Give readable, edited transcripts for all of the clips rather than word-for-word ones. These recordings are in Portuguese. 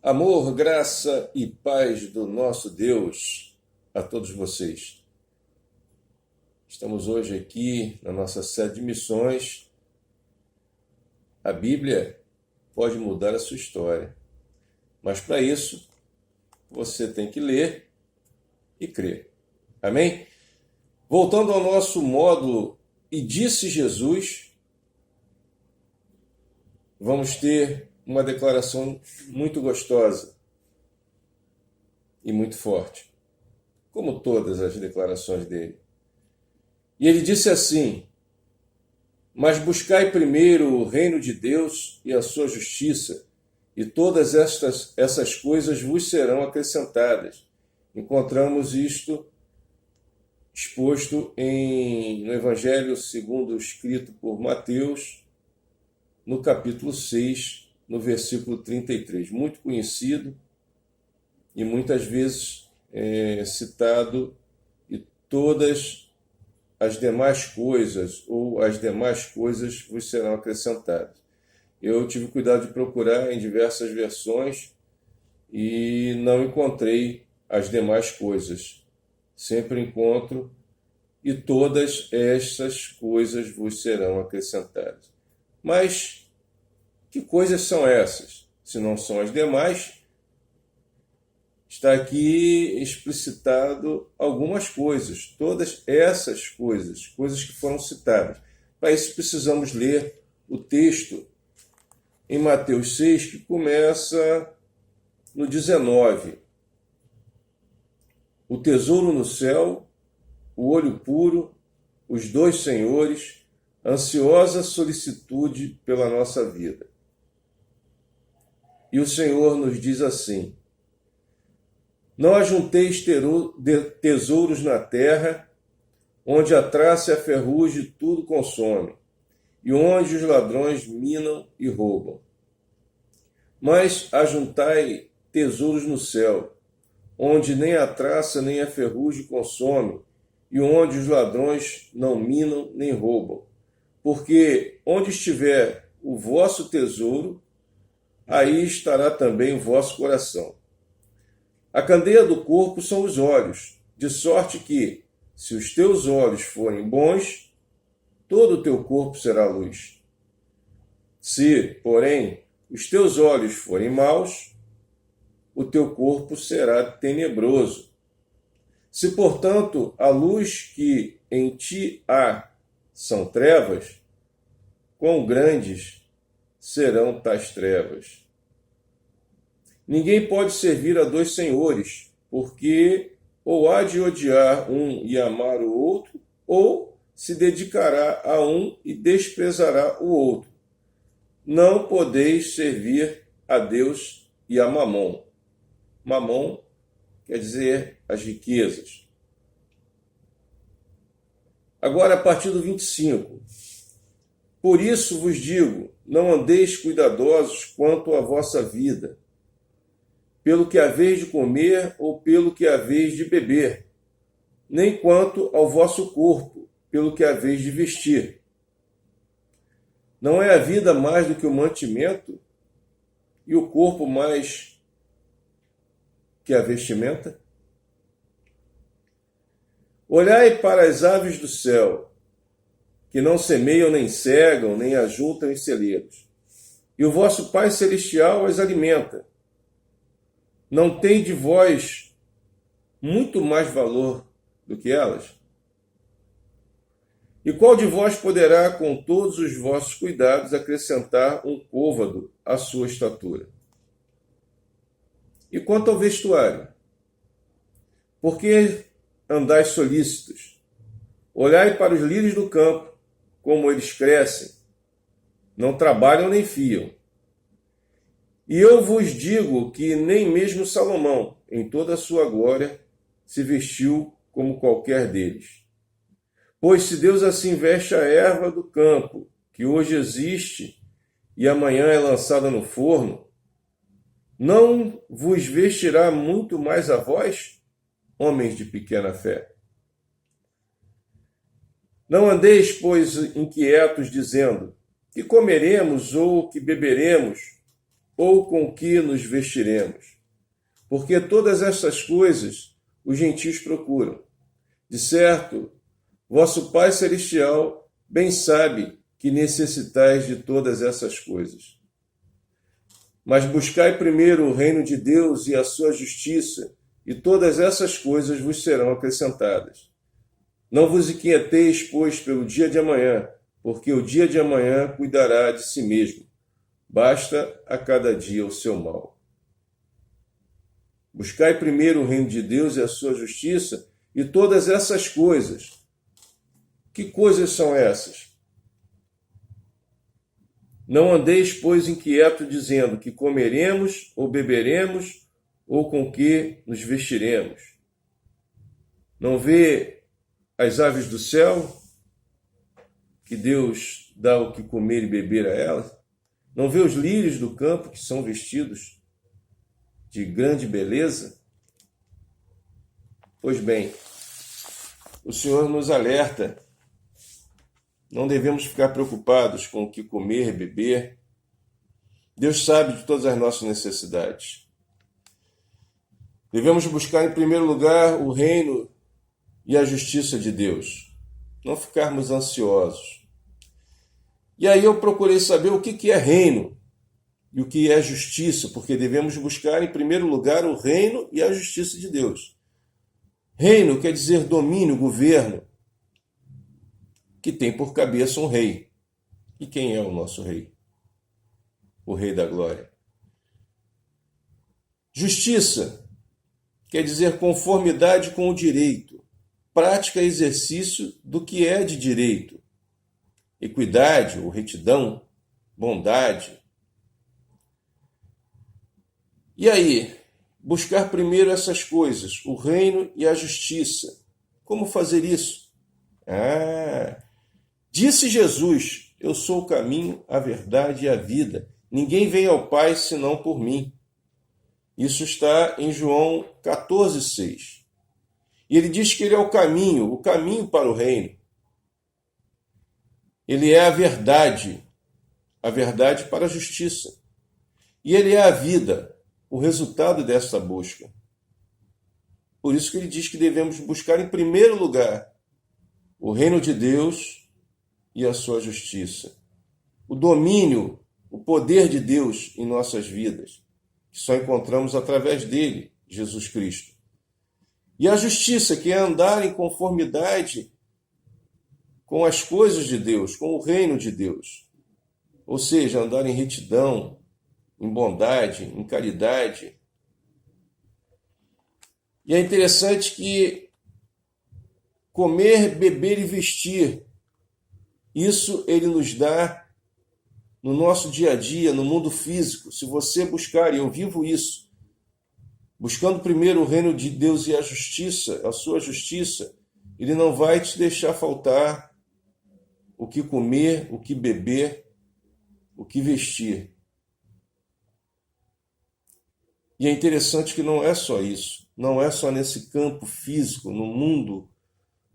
Amor, graça e paz do nosso Deus a todos vocês. Estamos hoje aqui na nossa série de missões. A Bíblia pode mudar a sua história, mas para isso você tem que ler e crer. Amém? Voltando ao nosso módulo E Disse Jesus, vamos ter uma declaração muito gostosa e muito forte, como todas as declarações dele. E ele disse assim: mas buscai primeiro o reino de Deus e a sua justiça, e todas essas coisas vos serão acrescentadas. Encontramos isto exposto no Evangelho segundo escrito por Mateus, no capítulo 6, no versículo 33, muito conhecido e muitas vezes citado, e todas as demais coisas, ou as demais coisas vos serão acrescentadas. Eu tive cuidado de procurar em diversas versões e não encontrei as demais coisas. Sempre encontro e todas estas coisas vos serão acrescentadas. Mas que coisas são essas? Se não são as demais, está aqui explicitado algumas coisas, todas essas coisas que foram citadas. Para isso precisamos ler o texto em Mateus 6, que começa no 19. O tesouro no céu, o olho puro, os dois senhores, ansiosa solicitude pela nossa vida. E o Senhor nos diz assim: não ajunteis tesouros na terra, onde a traça e a ferrugem tudo consome, e onde os ladrões minam e roubam. Mas ajuntai tesouros no céu, onde nem a traça nem a ferrugem consome, e onde os ladrões não minam nem roubam. Porque onde estiver o vosso tesouro, aí estará também o vosso coração. A candeia do corpo são os olhos, de sorte que, se os teus olhos forem bons, todo o teu corpo será luz. Se, porém, os teus olhos forem maus, o teu corpo será tenebroso. Se, portanto, a luz que em ti há são trevas, quão grandes serão tais trevas? Ninguém pode servir a dois senhores, porque ou há de odiar um e amar o outro, ou se dedicará a um e desprezará o outro. Não podeis servir a Deus e a Mamon. Mamon quer dizer as riquezas. Agora, a partir do 25. Por isso vos digo, não andeis cuidadosos quanto à vossa vida, pelo que haveis de comer ou pelo que haveis de beber, nem quanto ao vosso corpo, pelo que haveis de vestir. Não é a vida mais do que o mantimento, e o corpo mais que a vestimenta? Olhai para as aves do céu, que não semeiam, nem cegam, nem ajuntam em celeiros, e o vosso Pai Celestial as alimenta. Não tem de vós muito mais valor do que elas? E qual de vós poderá, com todos os vossos cuidados, acrescentar um côvado à sua estatura? E quanto ao vestuário? Por que andais solícitos? Olhai para os lírios do campo, como eles crescem, não trabalham nem fiam. E eu vos digo que nem mesmo Salomão, em toda a sua glória, se vestiu como qualquer deles. Pois se Deus assim veste a erva do campo, que hoje existe e amanhã é lançada no forno, não vos vestirá muito mais a vós, homens de pequena fé? Não andeis, pois, inquietos, dizendo: que comeremos ou que beberemos, ou com que nos vestiremos? Porque todas estas coisas os gentios procuram. De certo, vosso Pai Celestial bem sabe que necessitais de todas essas coisas. Mas buscai primeiro o reino de Deus e a sua justiça, e todas essas coisas vos serão acrescentadas. Não vos inquieteis, pois, pelo dia de amanhã, porque o dia de amanhã cuidará de si mesmo. Basta a cada dia o seu mal. Buscai primeiro o reino de Deus e a sua justiça, e todas essas coisas. Que coisas são essas? Não andeis, pois, inquieto, dizendo que comeremos ou beberemos, ou com que nos vestiremos. Não vê as aves do céu, que Deus dá o que comer e beber a elas? Não vê os lírios do campo, que são vestidos de grande beleza? Pois bem, o Senhor nos alerta. Não devemos ficar preocupados com o que comer e beber. Deus sabe de todas as nossas necessidades. Devemos buscar em primeiro lugar o reino e a justiça de Deus. Não ficarmos ansiosos. E aí eu procurei saber o que é reino e o que é justiça, porque devemos buscar em primeiro lugar o reino e a justiça de Deus. Reino quer dizer domínio, governo, que tem por cabeça um rei. E quem é o nosso rei? O Rei da Glória. Justiça quer dizer conformidade com o direito, prática e exercício do que é de direito. Equidade ou retidão, bondade. E aí, buscar primeiro essas coisas, o reino e a justiça. Como fazer isso? Disse Jesus, eu sou o caminho, a verdade e a vida. Ninguém vem ao Pai senão por mim. Isso está em João 14,6. E ele diz que ele é o caminho para o reino. Ele é a verdade para a justiça. E ele é a vida, o resultado dessa busca. Por isso que ele diz que devemos buscar em primeiro lugar o reino de Deus e a sua justiça. O domínio, o poder de Deus em nossas vidas, que só encontramos através dele, Jesus Cristo. E a justiça, que é andar em conformidade com as coisas de Deus, com o reino de Deus. Ou seja, andar em retidão, em bondade, em caridade. E é interessante que comer, beber e vestir, isso ele nos dá no nosso dia a dia, no mundo físico. Se você buscar, e eu vivo isso, buscando primeiro o reino de Deus e a justiça, a sua justiça, ele não vai te deixar faltar o que comer, o que beber, o que vestir. E é interessante que não é só isso, não é só nesse campo físico, no mundo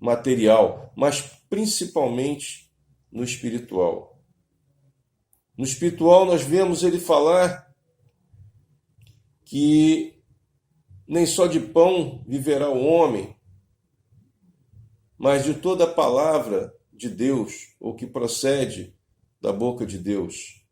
material, mas principalmente no espiritual. No espiritual nós vemos ele falar que nem só de pão viverá o homem, mas de toda a palavra de Deus, ou que procede da boca de Deus.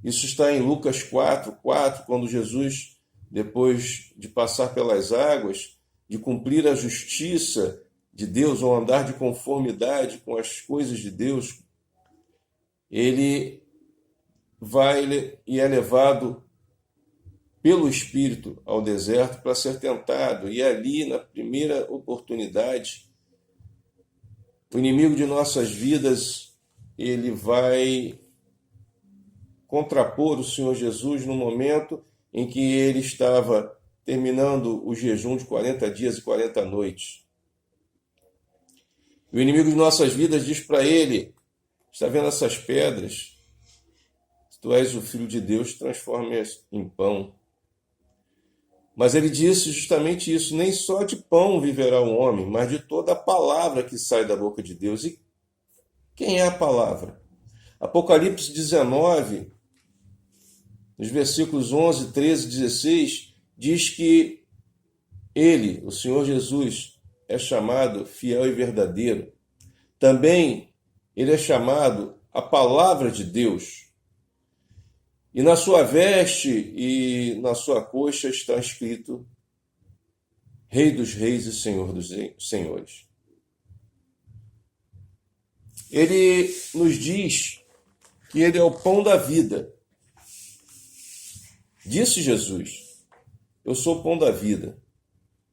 Isso está em Lucas 4:4, quando Jesus, depois de passar pelas águas, de cumprir a justiça de Deus, ou andar de conformidade com as coisas de Deus, ele vai e é levado pelo Espírito ao deserto para ser tentado. E ali, na primeira oportunidade, o inimigo de nossas vidas, ele vai contrapor o Senhor Jesus no momento em que ele estava terminando o jejum de 40 dias e 40 noites. O inimigo de nossas vidas diz para ele: está vendo essas pedras? Se tu és o Filho de Deus, transforma-as em pão. Mas ele disse justamente isso: nem só de pão viverá o homem, mas de toda a palavra que sai da boca de Deus. E quem é a palavra? Apocalipse 19 nos versículos 11, 13 e 16, diz que ele, o Senhor Jesus, é chamado fiel e verdadeiro. Também ele é chamado a palavra de Deus. E na sua veste e na sua coxa está escrito Rei dos Reis e Senhor dos Senhores. Ele nos diz que ele é o pão da vida. Disse Jesus: eu sou o pão da vida.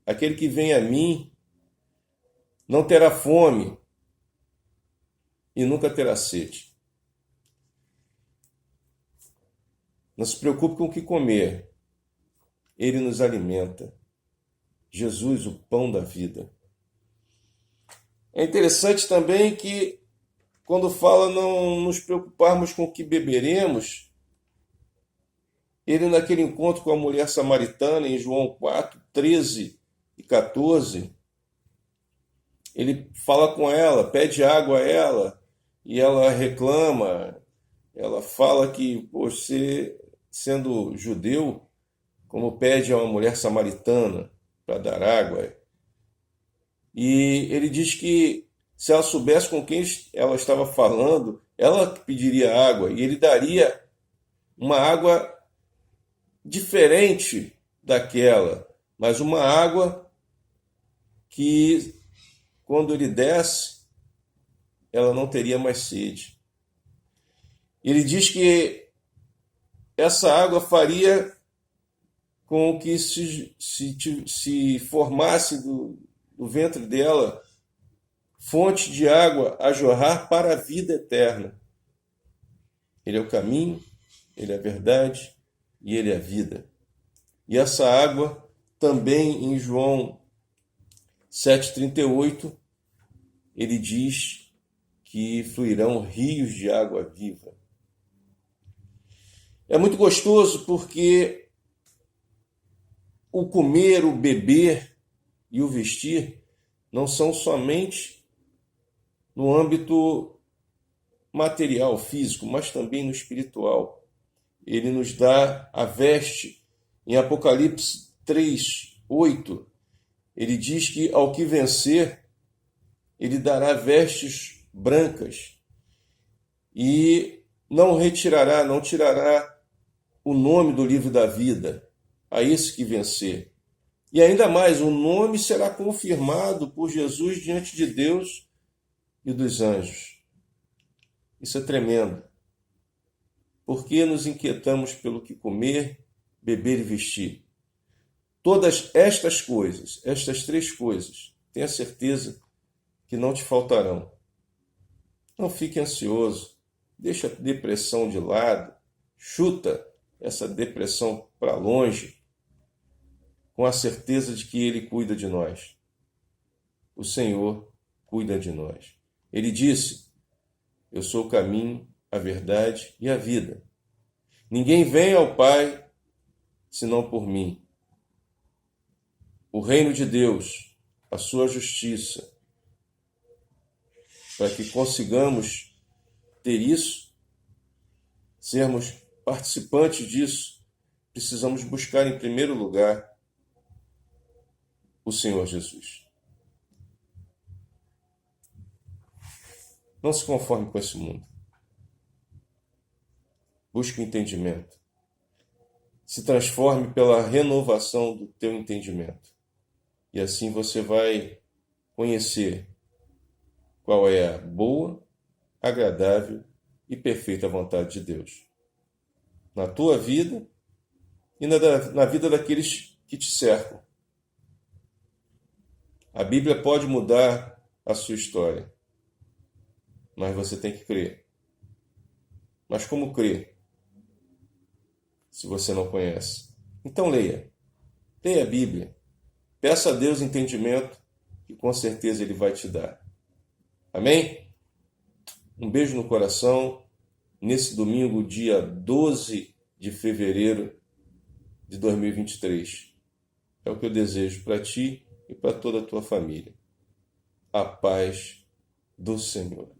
Aquele que vem a mim não terá fome e nunca terá sede. Não se preocupe com o que comer. Ele nos alimenta. Jesus, o pão da vida. É interessante também que, quando fala não nos preocuparmos com o que beberemos, ele, naquele encontro com a mulher samaritana, em João 4, 13 e 14, ele fala com ela, pede água a ela, e ela reclama, ela fala que você, sendo judeu, como pede a uma mulher samaritana para dar água. E ele diz que se ela soubesse com quem ela estava falando, ela pediria água, e ele daria uma água diferente daquela, mas uma água que, quando ele desse, ela não teria mais sede. Ele diz que essa água faria com que se formasse do ventre dela fonte de água a jorrar para a vida eterna. Ele é o caminho, ele é a verdade e ele é a vida. E essa água também em João 7,38, ele diz que fluirão rios de água viva. É muito gostoso porque o comer, o beber e o vestir não são somente no âmbito material, físico, mas também no espiritual. Ele nos dá a veste. Em Apocalipse 3, 8, ele diz que ao que vencer, ele dará vestes brancas e não tirará o nome do livro da vida a esse que vencer. E ainda mais, o nome será confirmado por Jesus diante de Deus e dos anjos. Isso é tremendo. Por que nos inquietamos pelo que comer, beber e vestir? Todas estas coisas, estas três coisas, tenha certeza que não te faltarão. Não fique ansioso, deixa a depressão de lado, chuta essa depressão para longe, com a certeza de que Ele cuida de nós. O Senhor cuida de nós. Ele disse: eu sou o caminho, a verdade e a vida. Ninguém vem ao Pai senão por mim. O reino de Deus, a sua justiça, para que consigamos ter isso, sermos participantes disso, precisamos buscar em primeiro lugar o Senhor Jesus. Não se conforme com esse mundo. Busque o entendimento. Se transforme pela renovação do teu entendimento. E assim você vai conhecer qual é a boa, agradável e perfeita vontade de Deus. Na tua vida e na vida daqueles que te cercam. A Bíblia pode mudar a sua história, mas você tem que crer. Mas como crer se você não conhece? Então leia. Leia a Bíblia. Peça a Deus entendimento que com certeza Ele vai te dar. Amém? Um beijo no coração. Nesse domingo, dia 12 de fevereiro de 2023. É o que eu desejo para ti e para toda a tua família. A paz do Senhor.